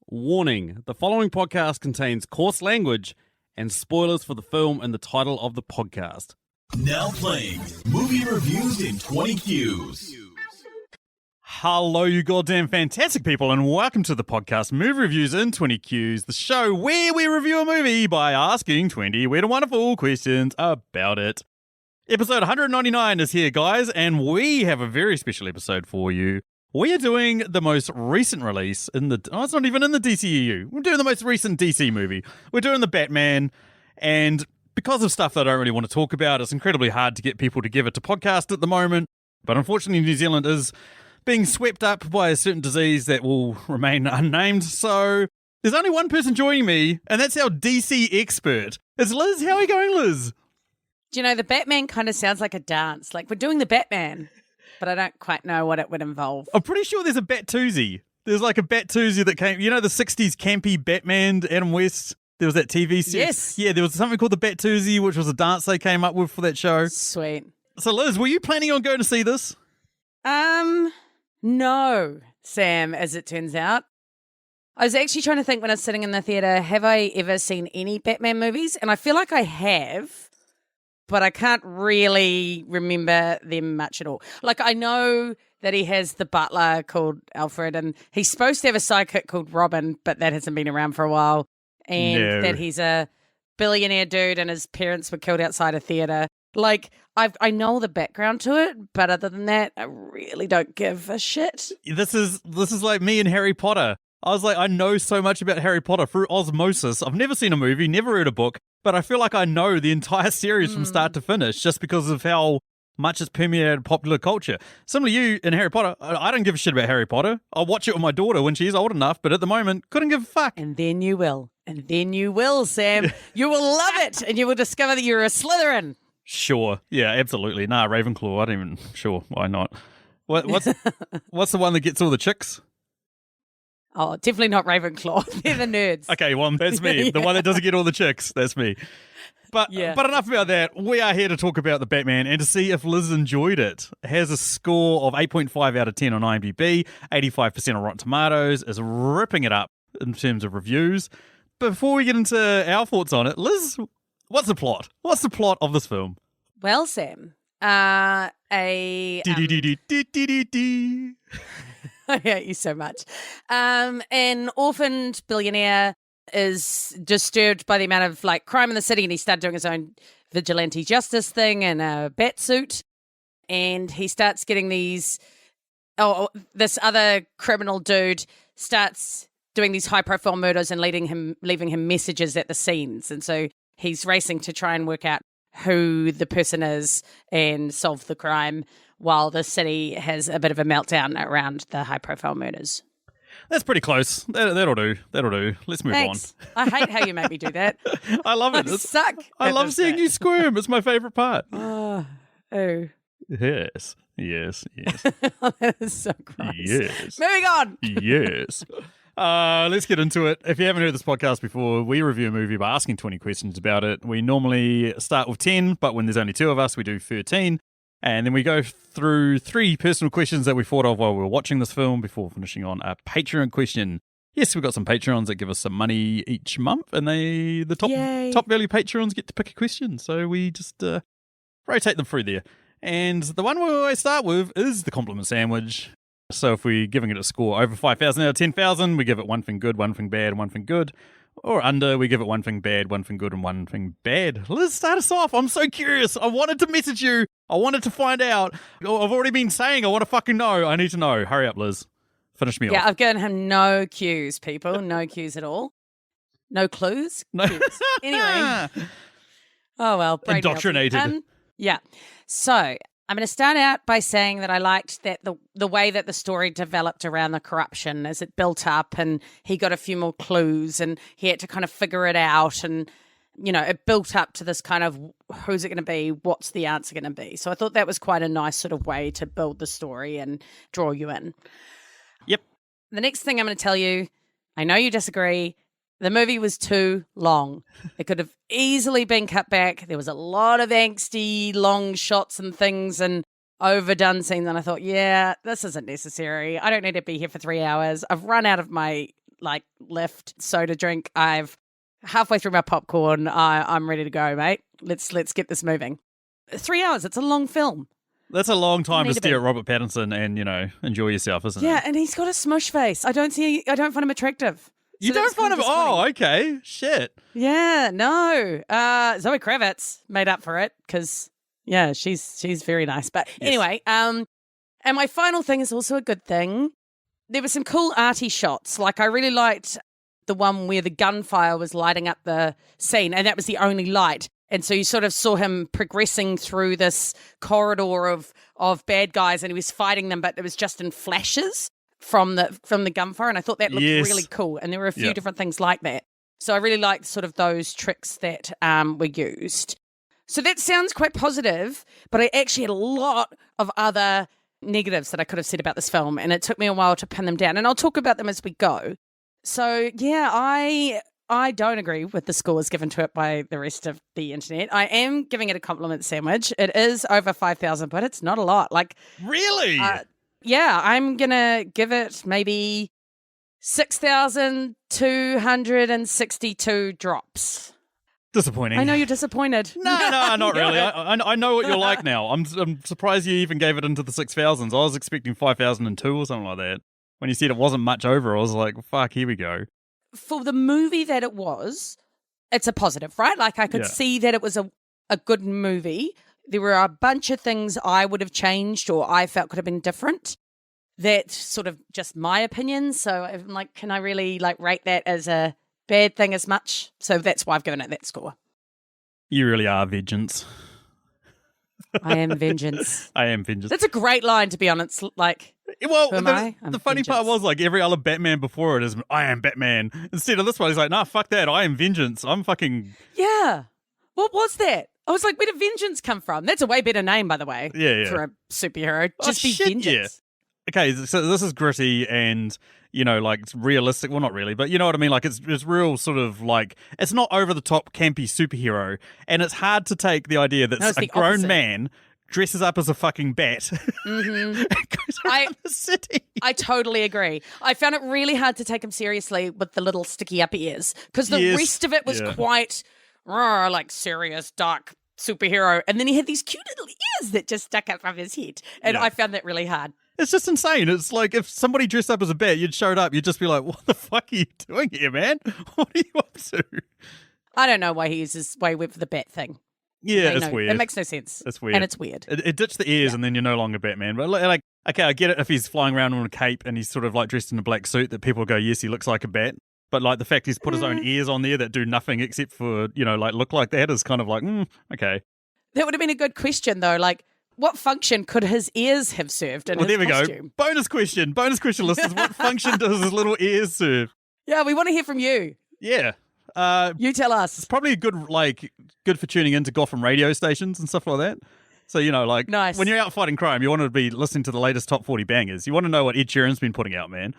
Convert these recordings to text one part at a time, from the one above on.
Warning, the following podcast contains coarse language and spoilers for the film and the title of the podcast. Now playing movie reviews in 20 Qs. Hello, you goddamn fantastic people, and welcome to the podcast Movie Reviews in 20 Qs, the show where we review a movie by asking 20 weird and wonderful questions about it. Episode 199 is here, guys, and we have a very special episode for you. We are doing the most recent release in the... Oh, it's not even in the DCEU. We're doing the most recent DC movie. We're doing the Batman, and because of stuff that I don't really want to talk about, it's incredibly hard to get people to give it to podcast at the moment. But unfortunately, New Zealand is being swept up by a certain disease that will remain unnamed. So there's only one person joining me, and that's our DC expert. It's Liz. How are you going, Liz? Do you know, the Batman kind of sounds like a dance. Like, we're doing the Batman, but I don't quite know what it would involve. I'm pretty sure there's a Bat-toozy. There's like a Bat-toozy that came, you know, the 60s campy Batman, Adam West. There was that TV series. Yes. Yeah, there was something called the Bat-toozy, which was a dance they came up with for that show. Sweet. So, Liz, were you planning on going to see this? No, Sam, as it turns out. I was actually trying to think when I was sitting in the theatre, have I ever seen any Batman movies? And I feel like I have, but I can't really remember them much at all. Like, I know that he has the butler called Alfred, and he's supposed to have a sidekick called Robin, but that hasn't been around for a while. And that he's a billionaire dude and his parents were killed outside a theatre. Like, I know the background to it, but other than that, I really don't give a shit. This is like me and Harry Potter. I was like, I know so much about Harry Potter through osmosis. I've never seen a movie, never read a book, but I feel like I know the entire series from start to finish just because of how much it's permeated popular culture. Similar to you in Harry Potter, I don't give a shit about Harry Potter. I'll watch it with my daughter when she's old enough, but at the moment, couldn't give a fuck. And then you will. And then you will, Sam. You will love it, and you will discover that you're a Slytherin. Sure. Yeah, absolutely. Nah, Ravenclaw. I don't even... Sure, why not? What's the one that gets all the chicks? Oh, definitely not Ravenclaw. They're the nerds. Okay, well, that's me. Yeah. The one that doesn't get all the chicks. That's me. But enough about that. We are here to talk about the Batman and to see if Liz enjoyed it. It has a score of 8.5 out of 10 on IMDb, 85% on Rotten Tomatoes, is ripping it up in terms of reviews. Before we get into our thoughts on it, Liz, what's the plot? What's the plot of this film? Well, Sam, I hate you so much. An orphaned billionaire is disturbed by the amount of like crime in the city, and he started doing his own vigilante justice thing in a bat suit, and he starts getting these. This other criminal dude starts doing these high-profile murders and leaving him messages at the scenes, and so he's racing to try and work out who the person is and solve the crime, while the city has a bit of a meltdown around the high-profile murders. That's pretty close. That'll do. Let's move Thanks. I hate how you make me do that. on. I love it. I suck. I love seeing you squirm. It's my favorite part. Oh. Yes. That is so gross. Yes. Moving on. Yes. Let's get into it. If you haven't heard this podcast before, we review a movie by asking 20 questions about it. We normally start with 10, but when there's only 2 of us, we do 13. And then we go through 3 personal questions that we thought of while we were watching this film before finishing on a Patreon question. Yes, we've got some Patreons that give us some money each month, and the top value Patreons get to pick a question. So we just rotate them through there. And the one we always start with is the compliment sandwich. So if we're giving it a score over 5,000 out of 10,000, we give it 1 thing good, 1 thing bad, and 1 thing good. Or under, we give it 1 thing bad, 1 thing good, and 1 thing bad. Let's start us off. I'm so curious. I wanted to message you. I wanted to find out. I've already been saying I want to fucking know. I need to know. Hurry up, Liz. Finish me off. Yeah, I've given him no cues, people. No cues at all. No clues? No. Cues. Anyway. Oh, well. Brady Indoctrinated. Yeah. So I'm going to start out by saying that I liked that the way that the story developed around the corruption as it built up, and he got a few more clues and he had to kind of figure it out, and you know, it built up to this kind of who's it going to be, what's the answer going to be. So I thought that was quite a nice sort of way to build the story and draw you in. Yep. The next thing I'm going to tell you, I know you disagree, the movie was too long. It could have easily been cut back. There was a lot of angsty, long shots and things and overdone scenes. And I thought, yeah, this isn't necessary. I don't need to be here for 3 hours. I've run out of my like lift, soda drink. I've halfway through my popcorn. I'm ready to go, mate. Let's get this moving. 3 hours. It's a long film. That's a long time Need to to be. stare at Robert Pattinson and, enjoy yourself, isn't it? Yeah, and he's got a smush face. I don't find him attractive. You So don't that's find kind him? of Oh, okay. Shit. Yeah, no. Zoe Kravitz made up for it because, yeah, she's very nice. But anyway, and my final thing is also a good thing. There were some cool arty shots. Like, I really liked the one where the gunfire was lighting up the scene, and that was the only light. And so you sort of saw him progressing through this corridor of bad guys, and he was fighting them, but it was just in flashes from the gunfire. And I thought that looked really cool. And there were a few different things like that. So I really liked sort of those tricks that were used. So that sounds quite positive, but I actually had a lot of other negatives that I could have said about this film, and it took me a while to pin them down, and I'll talk about them as we go. So yeah, I don't agree with the scores given to it by the rest of the internet. I am giving it a compliment sandwich. It is over 5,000, but it's not a lot. Like, Really? yeah, I'm gonna give it maybe 6,262 drops. Disappointing. I know you're disappointed. No, not really. I know what you're like now. I'm surprised you even gave it into the 6,000s. I was expecting 5,002 or something like that. When you said it wasn't much over, I was like, fuck, here we go. For the movie that it was, it's a positive, right? Like, I could see that it was a good movie. There were a bunch of things I would have changed or I felt could have been different. That's sort of just my opinion. So I'm like, can I really like rate that as a bad thing as much? So that's why I've given it that score. You really are vengeance. I am vengeance. I am vengeance. That's a great line, to be honest. Like, well, who am I? I'm the funny part vengeance. was, like, every other Batman before it is, I am Batman. Instead of this one, he's like, nah, fuck that. I am vengeance. I'm fucking... Yeah. What was that? I was like, where did vengeance come from? That's a way better name, by the way. Yeah. For a superhero. Oh, Just be shit, vengeance. Okay, so this is gritty and, like, it's realistic. Well, not really, but you know what I mean? Like, it's real sort of, like, it's not over-the-top campy superhero. And it's hard to take the idea that it's a the grown opposite. man dresses up as a fucking bat Mm-hmm. and goes around the city. I totally agree. I found it really hard to take him seriously with the little sticky up ears because the Yes. rest of it was quite like serious, dark superhero. And then he had these cute little ears that just stuck up from his head. And I found that really hard. It's just insane. It's like if somebody dressed up as a bat, you'd showed up, you'd just be like, what the fuck are you doing here, man? What are you up to? I don't know why he uses way with the bat thing. Yeah, it's weird. It makes no sense. It's weird. And it's weird. It ditched the ears and then you're no longer Batman. But like, okay, I get it if he's flying around in a cape and he's sort of like dressed in a black suit that people go, yes, he looks like a bat. But like the fact he's put his own ears on there that do nothing except for, like look like that is kind of like, okay. That would have been a good question though. Like, what function could his ears have served in Well, his there we costume? go. Bonus question, listeners. What function does his little ears serve? Yeah, we want to hear from you. Yeah. You tell us. It's probably good for tuning into Gotham radio stations and stuff like that. So, Nice. when you're out fighting crime, you want to be listening to the latest top 40 bangers. You want to know what Ed Sheeran's been putting out, man.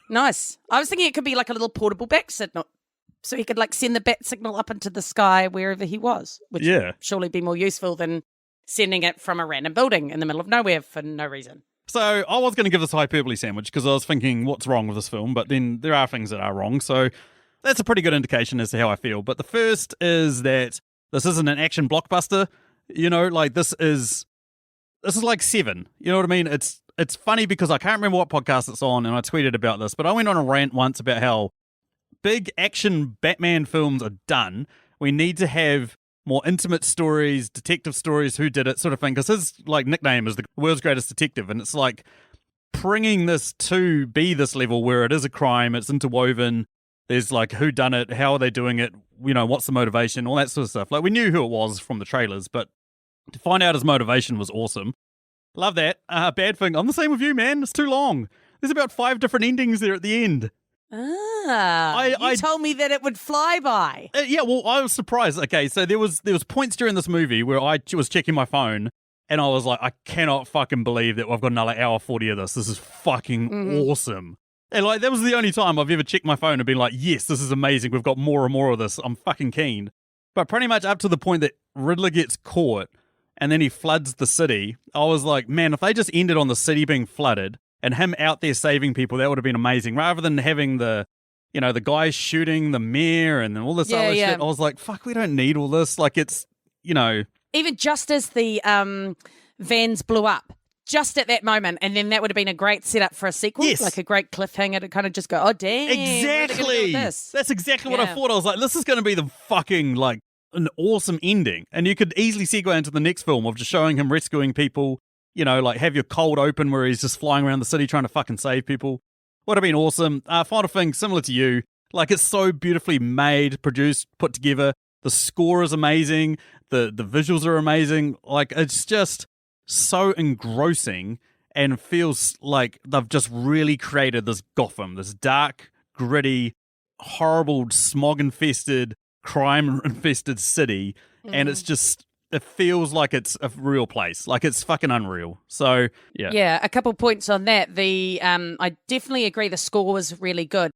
Nice. I was thinking it could be like a little portable bat signal. So he could like send the bat signal up into the sky wherever he was, which would surely be more useful than sending it from a random building in the middle of nowhere for no reason. So I was going to give this a hyperbole sandwich because I was thinking, what's wrong with this film? But then there are things that are wrong. So that's a pretty good indication as to how I feel. But the first is that this isn't an action blockbuster. This is like Seven. You know what I mean? It's funny because I can't remember what podcast it's on, and I tweeted about this, but I went on a rant once about how big action Batman films are done. We need to have more intimate stories, detective stories, who did it, sort of thing. Because his nickname is the world's greatest detective, and it's like bringing this to be this level where it is a crime, it's interwoven. There's like who done it, how are they doing it, what's the motivation, all that sort of stuff. Like we knew who it was from the trailers, but to find out his motivation was awesome. Love that. Bad thing, I'm the same with you, man. It's too long. There's about 5 different endings there at the end. You told me that it would fly by. Yeah, well, I was surprised. Okay, so there was points during this movie where I was checking my phone and I was like, I cannot fucking believe that I've got another hour 40 of this. This is fucking awesome. And that was the only time I've ever checked my phone and been like, yes, this is amazing. We've got more and more of this. I'm fucking keen. But pretty much up to the point that Riddler gets caught and then he floods the city, I was like, man, if they just ended on the city being flooded and him out there saving people, that would have been amazing. Rather than having the guys shooting the mayor and all this other shit. I was like, fuck, we don't need all this. Like, it's, Even just as the vans blew up, just at that moment, and then that would have been a great setup for a sequel, like a great cliffhanger to kind of just go, oh, damn. Exactly. That's exactly what I thought. I was like, this is going to be the fucking, like, an awesome ending. And you could easily segue into the next film of just showing him rescuing people, like have your cold open where he's just flying around the city trying to fucking save people. Would have been awesome. Final thing, similar to you, like it's so beautifully made, produced, put together. The score is amazing. The visuals are amazing. Like, it's just so engrossing and feels like they've just really created this Gotham, this dark, gritty, horrible, smog-infested, crime-infested city. And it's just, it feels like it's a real place. Like, it's fucking unreal. So, yeah. Yeah, a couple points on that. I definitely agree the score was really good.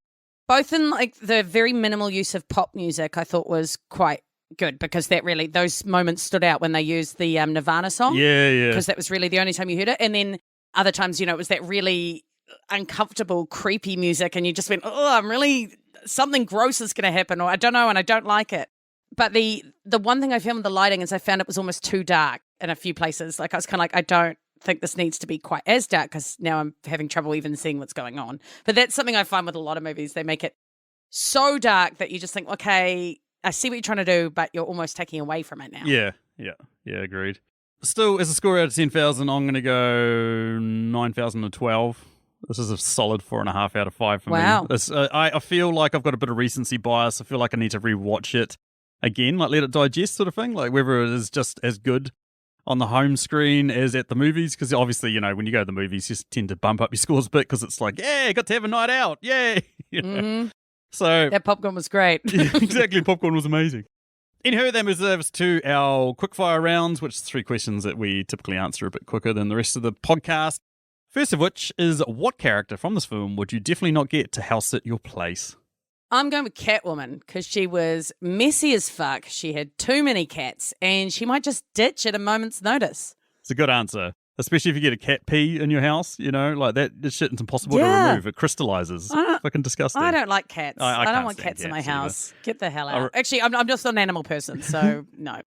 Both in, like, the very minimal use of pop music I thought was quite good, because that really, those moments stood out when they used the Nirvana song. Yeah. Because that was really the only time you heard it. And then other times, it was that really uncomfortable, creepy music, and you just went, oh, something gross is going to happen, or I don't know, and I don't like it. But the one thing I found with the lighting is I found it was almost too dark in a few places. Like, I was kind of like, I don't think this needs to be quite as dark, because now I'm having trouble even seeing what's going on. But that's something I find with a lot of movies. They make it so dark that you just think, okay, I see what you're trying to do, but you're almost taking away from it now. Yeah, agreed. Still, as a score out of 10,000, I'm going to go 9,012. This is a solid 4.5 out of 5 for me. Wow. I feel like I've got a bit of recency bias. I feel like I need to rewatch it again, like let it digest sort of thing, like whether it is just as good on the home screen as at the movies, because obviously, when you go to the movies, you just tend to bump up your scores a bit because it's like, yeah, got to have a night out, yay! So that popcorn was great. Exactly, popcorn was amazing. Anywho, that moves us to our Quickfire Rounds, which is 3 questions that we typically answer a bit quicker than the rest of the podcast. First of which is, what character from this film would you definitely not get to house sit your place? I'm going with Catwoman, because she was messy as fuck. She had too many cats, and she might just ditch at a moment's notice. It's a good answer, especially if you get a cat pee in your house, like that shit is impossible to remove. It crystallizes. Fucking disgusting. I don't like cats. I don't want stand cats in my either. house. Get the hell out. Actually, I'm just an animal person, so no.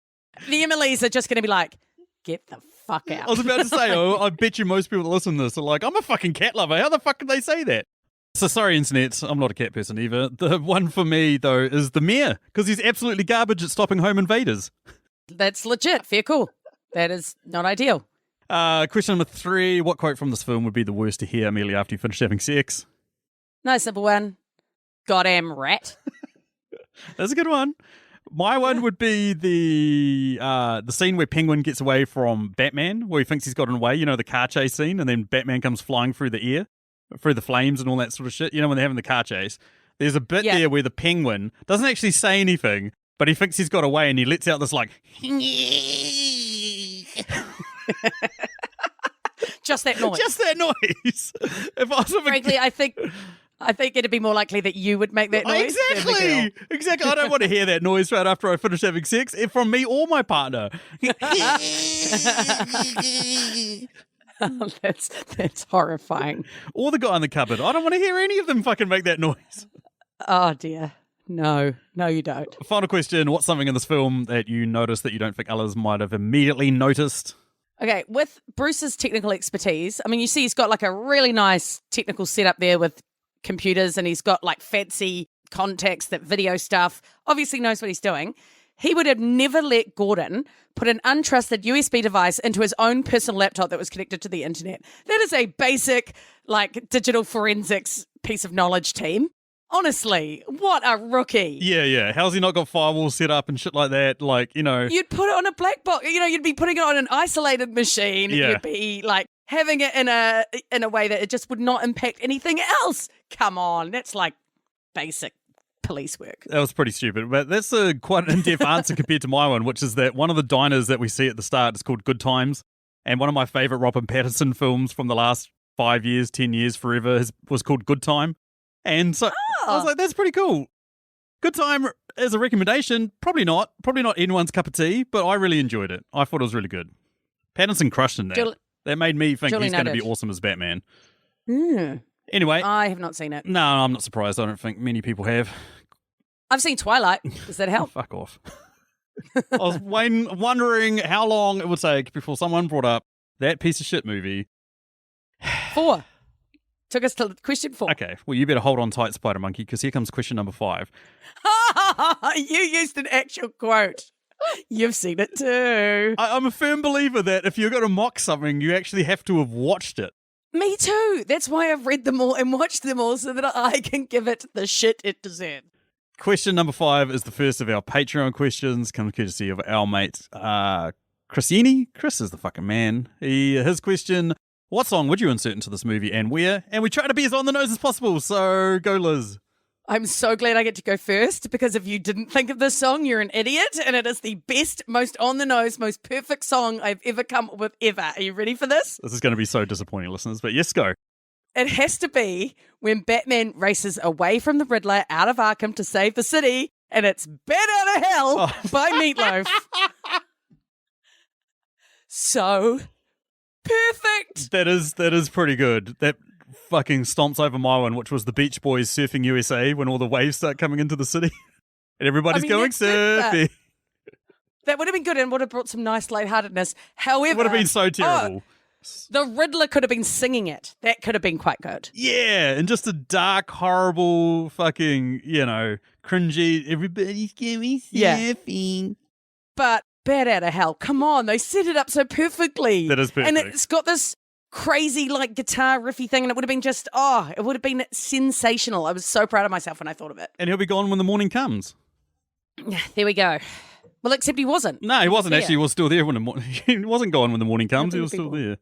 The Emilys are just going to be like, get the fuck out. I was about to say, I bet you most people that listen to this are like, I'm a fucking cat lover. How the fuck can they say that? So sorry, internet, I'm not a cat person either. The one for me, though, is the mayor, because he's absolutely garbage at stopping home invaders. That's legit. Fair call. That is not ideal. Question number 3, what quote from this film would be the worst to hear immediately after you finish having sex? Nice simple one. Goddamn rat. That's a good one. My one would be the scene where Penguin gets away from Batman, where he thinks he's gotten away, the car chase scene, and then Batman comes flying through the air, through the flames and all that sort of shit. When they're having the car chase, there's a bit there where the Penguin doesn't actually say anything, but he thinks he's got away, and he lets out this like just that noise. Just that noise. If I was Frankly, I think it'd be more likely that you would make that noise. Exactly. I don't want to hear that noise right after I finish having sex, from me or my partner. That's horrifying. Or the guy in the cupboard. I don't want to hear any of them fucking make that noise. Oh dear. No, you don't. Final question. What's something in this film that you noticed that you don't think others might have immediately noticed? Okay, with Bruce's technical expertise, I mean, you see he's got like a really nice technical setup there with computers, and he's got like fancy contacts that video stuff, obviously knows what he's doing. He would have never let Gordon put an untrusted USB device into his own personal laptop that was connected to the internet. That is a basic, like, digital forensics piece of knowledge, team. Honestly, what a rookie. Yeah. How's he not got firewalls set up and shit like that? Like, You'd put it on a black box. You'd be putting it on an isolated machine. Yeah. You'd be, like, having it in a way that it just would not impact anything else. Come on. That's, like, basic police work. That was pretty stupid, but that's quite an in-depth answer compared to my one, which is that one of the diners that we see at the start is called Good Times, and one of my favourite Robert Pattinson films from the last 5 years, 10 years, forever was called Good Time. And so I was like, that's pretty cool. Good Time as a recommendation, probably not anyone's cup of tea, but I really enjoyed it. I thought it was really good. Pattinson crushed in that. That made me think he's going to be awesome as Batman. Anyway, I have not seen it. no, I'm not surprised. I don't think many people have. I've seen Twilight. Does that help? Fuck off. I was wondering how long it would take before someone brought up that piece of shit movie. 4. Took us to question 4. Okay, well, you better hold on tight, Spider Monkey, because here comes question number 5. You used an actual quote. You've seen it too. I'm a firm believer that if you're going to mock something, you actually have to have watched it. Me too. That's why I've read them all and watched them all so that I can give it the shit it deserves. Question number 5 is the first of our Patreon questions, comes courtesy of our mate, Chrisini. Chris is the fucking man. His question: what song would you insert into this movie and where? And we try to be as on the nose as possible, so go Liz. I'm so glad I get to go first, because if you didn't think of this song, you're an idiot, and it is the best, most on the nose, most perfect song I've ever come up with ever. Are you ready for this? This is going to be so disappointing, listeners, but yes, go. It has to be when Batman races away from the Riddler out of Arkham to save the city, and it's Bat Out of Hell by Meatloaf. So perfect. That is pretty good. That fucking stomps over my one, which was the Beach Boys Surfing USA when all the waves start coming into the city and everybody's going surfing. That would have been good and would have brought some nice lightheartedness. However, It would have been so terrible. The Riddler could have been singing it. That could have been quite good. Yeah, and just a dark, horrible, fucking, cringy, everybody's going surfing. But Bat Out of Hell, come on, they set it up so perfectly. That is perfect. And it's got this crazy guitar riffy thing, and it would have been just, it would have been sensational. I was so proud of myself when I thought of it. And he'll be gone when the morning comes. There we go. Well, except he wasn't. No, he wasn't actually. He was still there when he wasn't gone when the morning comes. He was still there.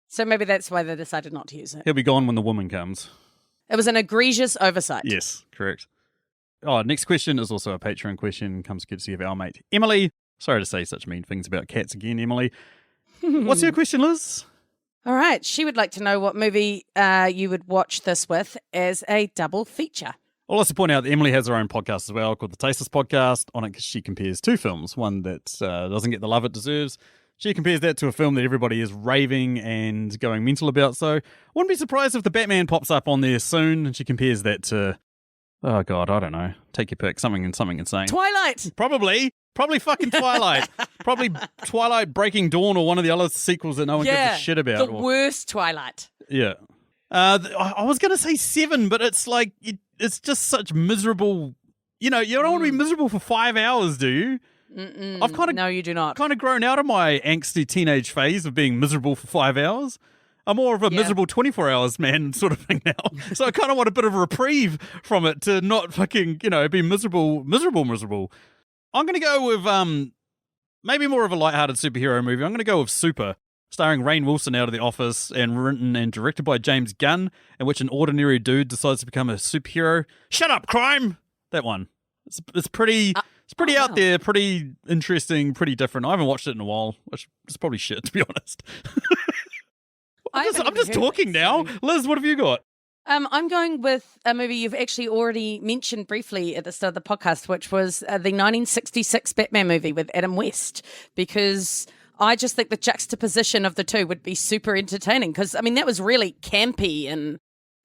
So maybe that's why they decided not to use it. He'll be gone when the woman comes. It was an egregious oversight. Yes, correct. Oh, next question is also a Patreon question. Comes courtesy of our mate, Emily. Sorry to say such mean things about cats again, Emily. What's your question, Liz? All right. She would like to know what movie you would watch this with as a double feature. I'll also point out that Emily has her own podcast as well called The Tasteless Podcast. On it, she compares two films. One that doesn't get the love it deserves. She compares that to a film that everybody is raving and going mental about. So I wouldn't be surprised if the Batman pops up on there soon. And she compares that to, oh God, I don't know. Take your pick. Something insane. Twilight. Probably fucking Twilight. Probably Twilight Breaking Dawn or one of the other sequels that no one gives a shit about. The worst Twilight. Yeah. I was going to say 7, but it's like, it's just such miserable, you don't want to be miserable for 5 hours, do you? No, you do not. Kind of grown out of my angsty teenage phase of being miserable for 5 hours. I'm more of a miserable 24 hours man sort of thing now. So I kind of want a bit of a reprieve from it to not fucking, be miserable. I'm going to go with maybe more of a lighthearted superhero movie. I'm going to go with Super, starring Rainn Wilson out of The Office and written and directed by James Gunn, in which an ordinary dude decides to become a superhero. Shut up, crime! That one. It's pretty... It's pretty out there, pretty interesting, pretty different. I haven't watched it in a while, which is probably shit, to be honest. I'm just talking now. Liz, what have you got? I'm going with a movie you've actually already mentioned briefly at the start of the podcast, which was the 1966 Batman movie with Adam West, because I just think the juxtaposition of the two would be super entertaining, because, that was really campy, and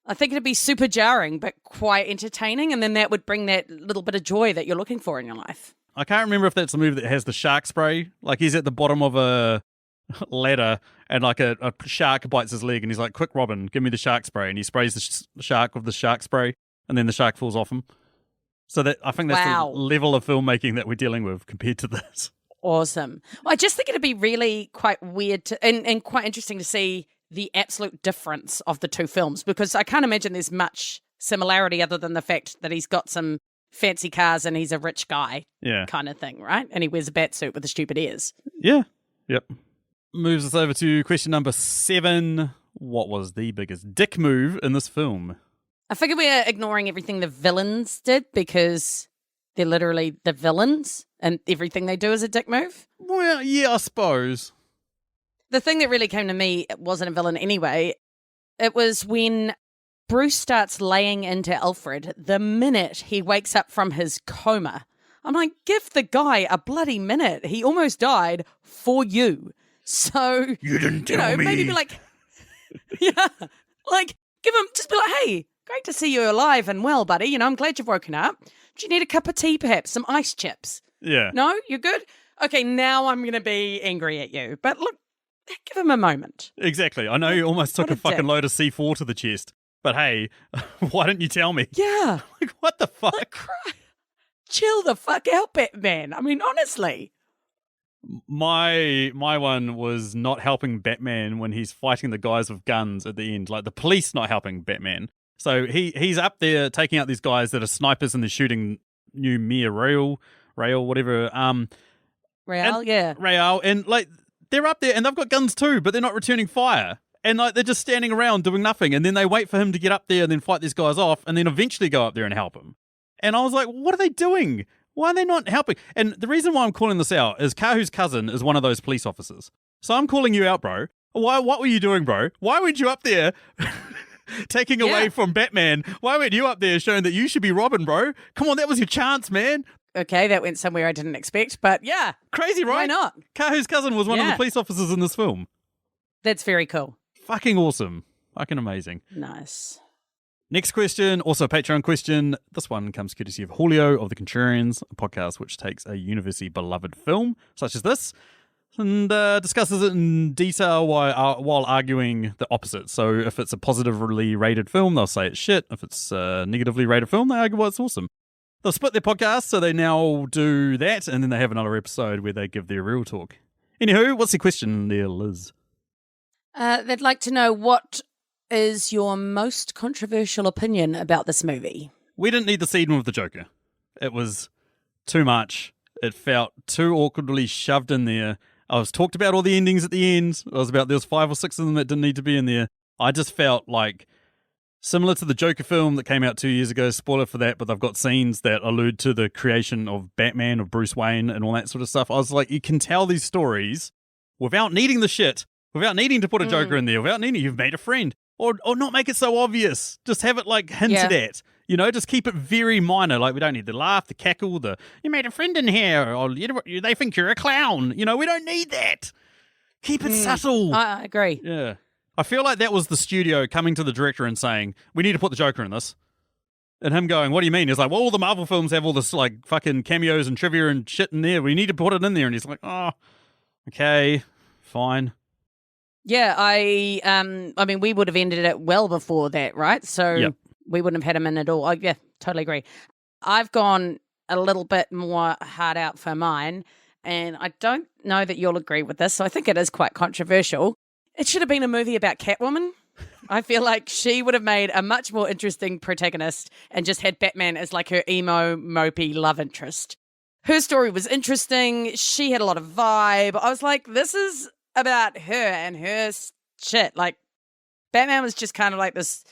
I think it'd be super jarring, but quite entertaining, and then that would bring that little bit of joy that you're looking for in your life. I can't remember if that's the movie that has the shark spray. Like, he's at the bottom of a ladder, and like a shark bites his leg, and he's like, "Quick, Robin, give me the shark spray," and he sprays the shark with the shark spray, and then the shark falls off him. So that I think that's the level of filmmaking that we're dealing with compared to this. Awesome. Well, I just think it'd be really quite weird and quite interesting to see the absolute difference of the two films, because I can't imagine there's much similarity other than the fact that he's got some fancy cars and he's a rich guy kind of thing, right? And he wears a bat suit with the stupid ears. Yeah. Yep. Moves us over to question number 7. What was the biggest dick move in this film? I figure we're ignoring everything the villains did, because they're literally the villains and everything they do is a dick move. Well, yeah, I suppose. The thing that really came to me wasn't a villain anyway. It was when Bruce starts laying into Alfred the minute he wakes up from his coma. I'm like, give the guy a bloody minute. He almost died for you. So, you didn't tell me. Maybe be like, Give him, just be like, hey, great to see you alive and well, buddy. You know, I'm glad you've woken up. Do you need a cup of tea, perhaps? Some ice chips? Yeah. No? You're good? Okay, now I'm going to be angry at you. But look, give him a moment. Exactly. I know you almost took What a a fucking dick. load of C4 to the chest, but hey, why didn't you tell me? Yeah. Like, what the fuck? Like, chill the fuck out, Batman. I mean, honestly. My one was not helping Batman when he's fighting the guys with guns at the end, like the police not helping Batman. So he's up there taking out these guys that are snipers and they're shooting new Mia Rail, whatever. Real, yeah. Rail, and like they're up there and they've got guns too, but they're not returning fire. And like they're just standing around doing nothing, and then they wait for him to get up there and then fight these guys off, and then eventually go up there and help him. And I was like, what are they doing? Why are they not helping? And the reason why I'm calling this out is Kahu's cousin is one of those police officers. So I'm calling you out, bro. What were you doing, bro? Why weren't you up there taking away from Batman? Why weren't you up there showing that you should be Robin, bro? Come on, that was your chance, man. Okay, that went somewhere I didn't expect, but yeah. Crazy, right? Why not? Kahu's cousin was one of the police officers in this film. That's very cool. Fucking awesome. Fucking amazing. Nice. Next question, also a Patreon question. This one comes courtesy of Julio of the Contrarians, a podcast which takes a universally beloved film, such as this, and discusses it in detail while arguing the opposite. So if it's a positively rated film, they'll say it's shit. If it's a negatively rated film, they argue, well, it's awesome. They'll split their podcast, so they now do that, and then they have another episode where they give their real talk. Anywho, what's the question there, Liz? They'd like to know, what is your most controversial opinion about this movie? We didn't need the scene with the Joker. It was too much. It felt too awkwardly shoved in there. I was talked about all the endings at the end. There's 5 or 6 of them that didn't need to be in there. I just felt like, similar to the Joker film that came out 2 years ago, spoiler for that, but they've got scenes that allude to the creation of Batman, of Bruce Wayne, and all that sort of stuff. I was like, you can tell these stories without needing the shit, without needing to put a Joker in there, without needing, you've made a friend. Or not make it so obvious. Just have it like hinted at. You know, just keep it very minor. Like, we don't need the laugh, the cackle, the you made a friend in here, or they think you're a clown. You know, we don't need that. Keep it subtle. I agree. Yeah. I feel like that was the studio coming to the director and saying, we need to put the Joker in this. And him going, what do you mean? He's like, well, all the Marvel films have all this like fucking cameos and trivia and shit in there. We need to put it in there. And he's like, oh, okay, fine. Yeah, I mean, we would have ended it well before that, right? So we wouldn't have had him in at all. Yeah, totally agree. I've gone a little bit more hard out for mine, and I don't know that you'll agree with this, so I think it is quite controversial. It should have been a movie about Catwoman. I feel like she would have made a much more interesting protagonist and just had Batman as like her emo, mopey love interest. Her story was interesting. She had a lot of vibe. I was like, this is about her and her shit. Like, Batman was just kind of like this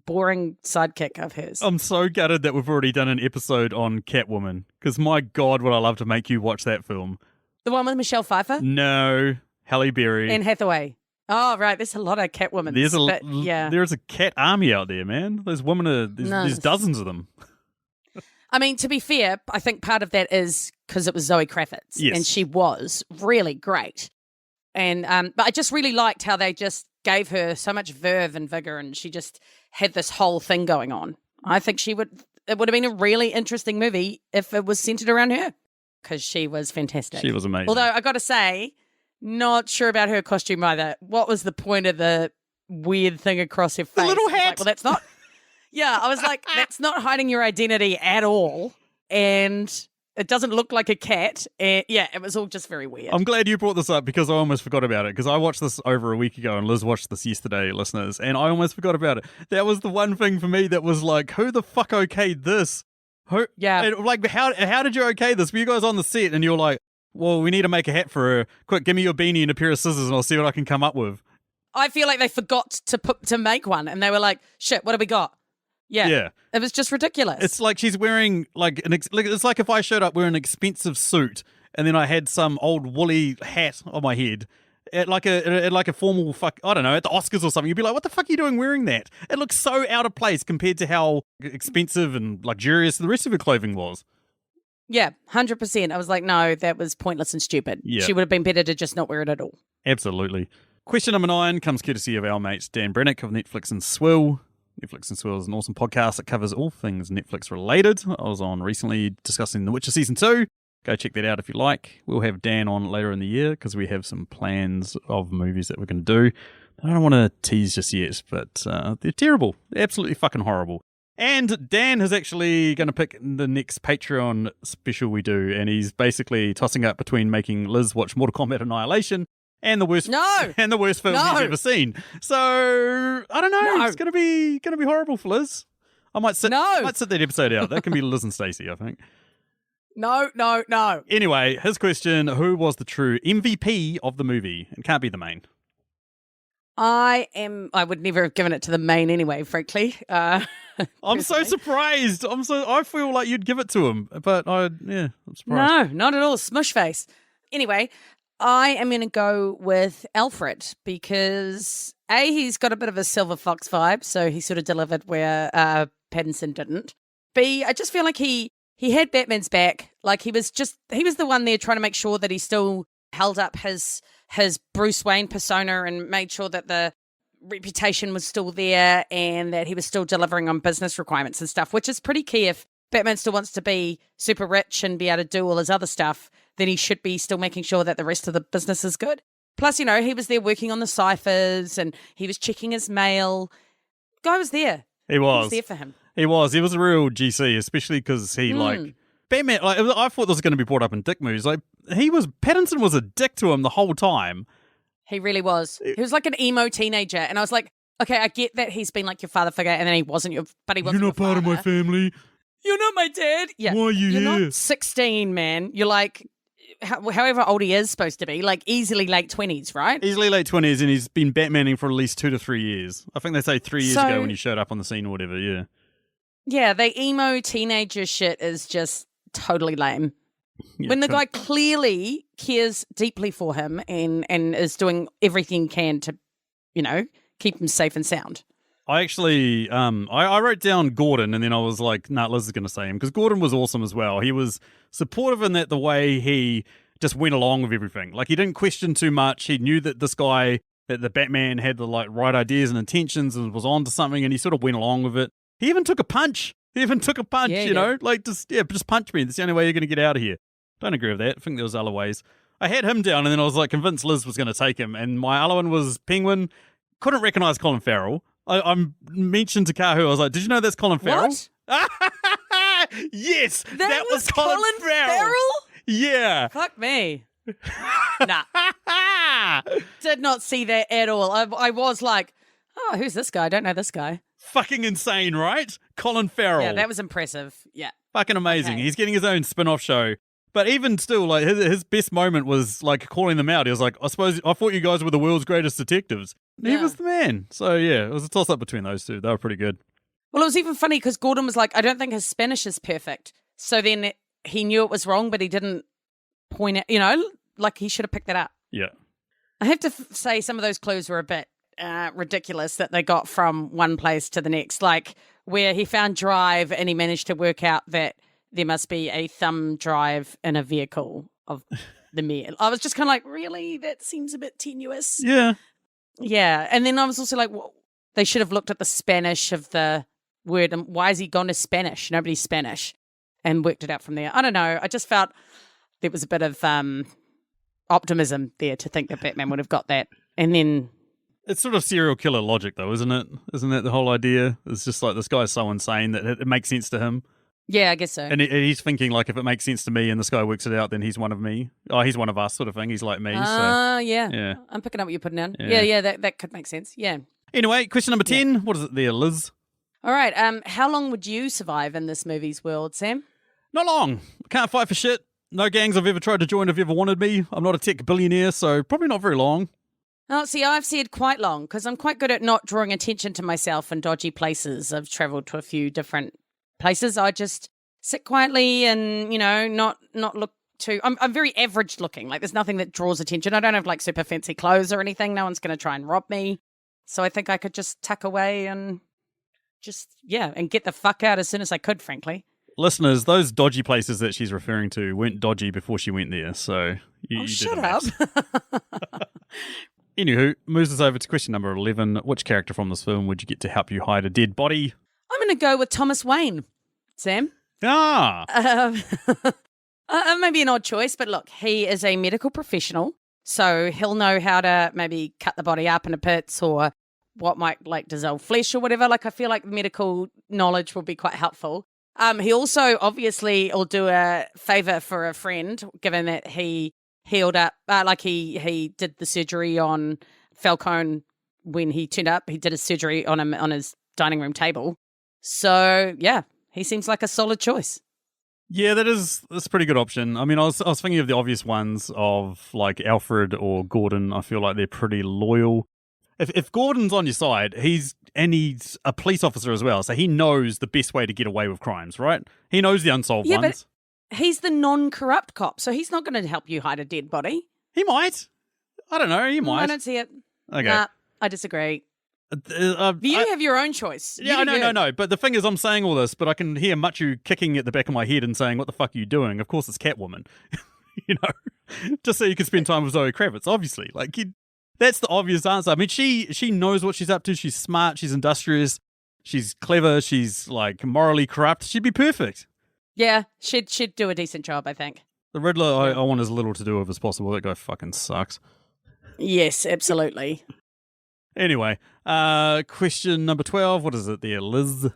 boring sidekick of hers. I'm so gutted that we've already done an episode on Catwoman, because my God, would I love to make you watch that film. The one with Michelle Pfeiffer? No, Halle Berry. Anne Hathaway. Oh, right. There's a lot of Catwomen. There's a cat army out there, man. Those women there's dozens of them. I mean, to be fair, I think part of that is because it was Zoe Kravitz. Yes. And she was really great. And but I just really liked how they just gave her so much verve and vigor, and she just had this whole thing going on. I think it would have been a really interesting movie if it was centered around her, because she was fantastic. She was amazing. Although I got to say, not sure about her costume either. What was the point of the weird thing across her face? The little hat. Like, well, that's not. Yeah, I was like, that's not hiding your identity at all, and it doesn't look like a cat. And yeah, it was all just very weird. I'm glad you brought this up, because I almost forgot about it, because I watched this over a week ago and Liz watched this yesterday, listeners, and I almost forgot about it. That was the one thing for me that was like, who the fuck okayed this? Like, how did you okay this? Were you guys on the set and you're like, well, we need to make a hat for her. Quick, give me your beanie and a pair of scissors and I'll see what I can come up with. I feel like they forgot to make one, and they were like, shit, what have we got? Yeah. It was just ridiculous. It's like she's wearing it's like if I showed up wearing an expensive suit and then I had some old woolly hat on my head at like a formal I don't know, at the Oscars or something. You'd be like, what the fuck are you doing wearing that? It looks so out of place compared to how expensive and luxurious the rest of her clothing was. Yeah, 100%. I was like, no, that was pointless and stupid. Yeah. She would have been better to just not wear it at all. Absolutely. Question number 9 comes courtesy of our mates Dan Brennick of Netflix and Swill. Netflix and Swill is an awesome podcast that covers all things Netflix related. I was on recently discussing The Witcher Season 2. Go check that out if you like. We'll have Dan on later in the year because we have some plans of movies that we're going to do. I don't want to tease just yet, but they're terrible. They're absolutely fucking horrible. And Dan is actually going to pick the next Patreon special we do, and he's basically tossing up between making Liz watch Mortal Kombat Annihilation and the worst film he's ever seen. So I don't know. It's gonna be horrible for Liz. I might sit that episode out. That can be Liz and Stacey, I think. No. Anyway, his question: who was the true MVP of the movie? It can't be the main. I would never have given it to the main anyway, frankly. I'm so surprised. I feel like you'd give it to him, but I'm surprised. No, not at all. Smush face. Anyway, I am going to go with Alfred because A, he's got a bit of a Silver Fox vibe, so he sort of delivered where Pattinson didn't. B, I just feel like he had Batman's back. Like he was the one there trying to make sure that he still held up his Bruce Wayne persona and made sure that the reputation was still there and that he was still delivering on business requirements and stuff, which is pretty key. If Batman still wants to be super rich and be able to do all his other stuff, then he should be still making sure that the rest of the business is good. Plus, he was there working on the ciphers and he was checking his mail. Guy was there. He was there for him. He was a real GC, especially because he Batman. Like, I thought this was going to be brought up in dick moves. Like Pattinson was a dick to him the whole time. He really was. He was like an emo teenager, and I was like, okay, I get that he's been like your father figure, and then he wasn't your part of my family. You're not my dad. Yeah, why are you You're here? not 16, man. You're like, however old he is supposed to be, like easily late 20s, right? Easily late 20s, and he's been Batmaning for at least 2 to 3 years. I think they say 3 years ago when he showed up on the scene or whatever. Yeah. Yeah, the emo teenager shit is just totally lame. Yeah, when the guy clearly cares deeply for him and is doing everything he can to, keep him safe and sound. I actually, I wrote down Gordon, and then I was like, nah, Liz is going to say him, because Gordon was awesome as well. He was supportive in that the way he just went along with everything. Like, he didn't question too much. He knew that this guy, that the Batman had the right ideas and intentions and was on to something, and he sort of went along with it. He even took a punch. Yeah, like, just punch me. That's the only way you're going to get out of here. Don't agree with that. I think there was other ways. I had him down, and then I was like convinced Liz was going to take him, and my other one was Penguin. Couldn't recognize Colin Farrell. I mentioned to Kahu, I was like, did you know that's Colin Farrell? What? Yes, that was Colin Farrell. Yeah. Fuck me. Nah. Did not see that at all. I was like, oh, who's this guy? I don't know this guy. Fucking insane, right? Colin Farrell. Yeah, that was impressive. Yeah. Fucking amazing. Okay. He's getting his own spin-off show. But even still, like his best moment was like calling them out. He was like, I thought you guys were the world's greatest detectives. Yeah. He was the man. So yeah, it was a toss-up between those two. They were pretty good. Well, it was even funny because Gordon was like, I don't think his Spanish is perfect. So then he knew it was wrong, but he didn't point it, like he should have picked that up. Yeah. I have to say some of those clues were a bit ridiculous that they got from one place to the next, like where he found drive and he managed to work out that there must be a thumb drive in a vehicle of the mayor. I was just kind of like, really? That seems a bit tenuous. Yeah. Yeah. And then I was also like, well, they should have looked at the Spanish of the word and why has he gone to Spanish? Nobody's Spanish. And worked it out from there. I don't know. I just felt there was a bit of optimism there to think that Batman would have got that. And then... It's sort of serial killer logic, though, isn't it? Isn't that the whole idea? It's just like this guy's so insane that it makes sense to him. Yeah, I guess so. And he's thinking, like, if it makes sense to me and this guy works it out, then he's one of me. Oh, he's one of us sort of thing. He's like me. Yeah. I'm picking up what you're putting down. Yeah, that could make sense. Yeah. Anyway, question number 10. Yeah. What is it there, Liz? All right. How long would you survive in this movie's world, Sam? Not long. Can't fight for shit. No gangs I've ever tried to join have ever wanted me. I'm not a tech billionaire, so probably not very long. Oh, see, I've said quite long because I'm quite good at not drawing attention to myself in dodgy places. I've travelled to a few different places. I just sit quietly and, not look too... I'm very average looking. Like, there's nothing that draws attention. I don't have, like, super fancy clothes or anything. No one's going to try and rob me. So I think I could just tuck away and and get the fuck out as soon as I could, frankly. Listeners, those dodgy places that she's referring to weren't dodgy before she went there, so... You shut up. Anywho, moves us over to question number 11. Which character from this film would you get to help you hide a dead body? I'm going to go with Thomas Wayne, Sam. Ah! Maybe an odd choice, but look, he is a medical professional, so he'll know how to maybe cut the body up into bits or what might like dissolve flesh or whatever. Like I feel like medical knowledge will be quite helpful. He also obviously will do a favor for a friend, given that he healed up, he did the surgery on Falcone when he turned up. He did his surgery on him on his dining room table. So yeah, he seems like a solid choice. Yeah, that's a pretty good option. I mean, I was thinking of the obvious ones of like Alfred or Gordon. I feel like they're pretty loyal. If Gordon's on your side, he's a police officer as well, so he knows the best way to get away with crimes, right? He knows the unsolved ones. But he's the non-corrupt cop, so he's not going to help you hide a dead body. He might. I don't know. He might. I don't see it. Okay. Nah, I disagree. You have your own choice. Yeah, no. But the thing is, I'm saying all this, but I can hear Machu kicking at the back of my head and saying, "What the fuck are you doing?" Of course, it's Catwoman. You know, just so you can spend time with Zoe Kravitz. Obviously, like that's the obvious answer. I mean, she knows what she's up to. She's smart. She's industrious. She's clever. She's like morally corrupt. She'd be perfect. Yeah, she'd do a decent job, I think. The Riddler, I want as little to do with as possible. That guy fucking sucks. Yes, absolutely. Anyway, question number 12. What is it there, Liz?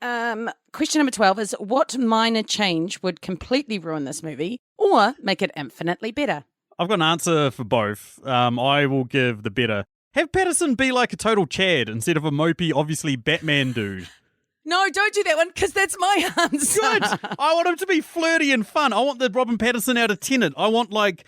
Question number 12 is, what minor change would completely ruin this movie or make it infinitely better? I've got an answer for both. I will give the better. Have Pattinson be like a total Chad instead of a mopey, obviously Batman dude. No, don't do that one, because that's my answer. Good. I want him to be flirty and fun. I want the Robin Pattinson out of Tenet. I want like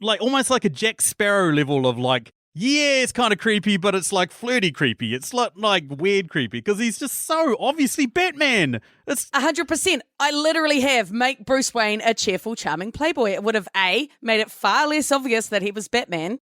almost like a Jack Sparrow level of like, yeah, it's kind of creepy, but it's like flirty creepy. It's like weird creepy because he's just so obviously Batman. It's 100%. I literally have make Bruce Wayne a cheerful, charming playboy. It would have A, made it far less obvious that he was Batman.